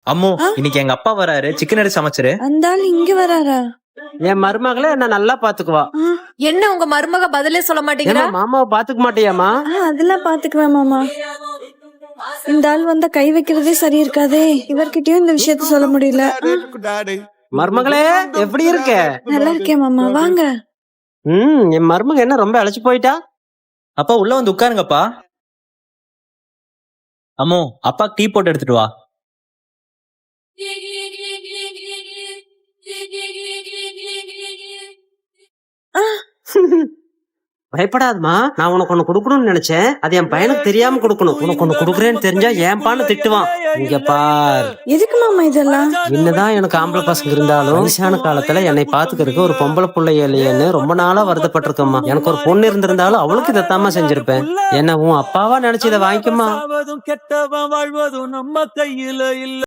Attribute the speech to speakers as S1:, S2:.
S1: அம்மு,
S2: ஆ?
S1: இன்னைக்கு எங்க அப்பா வராரு, சிக்கன் எடுத்து சமைச்சிரு.
S2: அந்த ஆள் இங்க வராரா?
S3: என் மருமகளை என்ன நல்லா பாத்துக்குவா.
S2: ஆ,
S4: என்ன உங்க மருமக பதிலே சொல்ல மாட்டேங்கிறா?
S3: ஏமா மாமாவை பாத்துக்க மாட்டியாமா?
S2: அதெல்லாம் பாத்துக்குவேன் மாமா. இந்த ஆள் வந்தா கை வைக்கிறதே சரி இருக்காதே. இவர்கிட்டயும் இந்த விஷயத்த சொல்ல முடியல.
S3: மருமகளே எப்படி இருக்க?
S2: நல்லா இருக்கேன் மாமா, வாங்க.
S3: என் மருமக என்ன ரொம்ப அழைச்சு போயிட்டா?
S1: அப்பா உள்ள வந்து உட்காருங்கப்பா. அம்மு, அப்பா டீ போட்டு எடுத்துட்டு வா.
S3: பயப்படாதமா, நான் உனக்கு ஒண்ணு கொடுக்கணும்னு நினைச்சேன். அது என் பையனுக்கு தெரியாம கொடுக்கணும். உனக்கு ஒண்ணு கொடுக்குறேன்னு தெரிஞ்சா ஏன்பான்னு திட்டுவான். இங்க பார்,
S2: எதுக்கு மாமா இதெல்லாம்?
S3: என்னதான் எனக்கு ஆம்பளை பசங்க இருந்தாலும் வயசான காலத்துல என்னை பாத்துக்கிறதுக்கு ஒரு பொம்பளை பிள்ளை இல்லையேன்னு ரொம்ப நாளா வருத்தப்பட்டிருக்கம்மா. எனக்கு ஒரு பொண்ணு இருந்திருந்தாலும் அவளுக்கு இதைத்தாமா செஞ்சிருப்பேன். என்ன உன் அப்பாவா நினைச்சு இதை வாங்கிக்கமா.
S5: கெட்டவன் வாழ்வதும் நம்ம கையில இல்ல.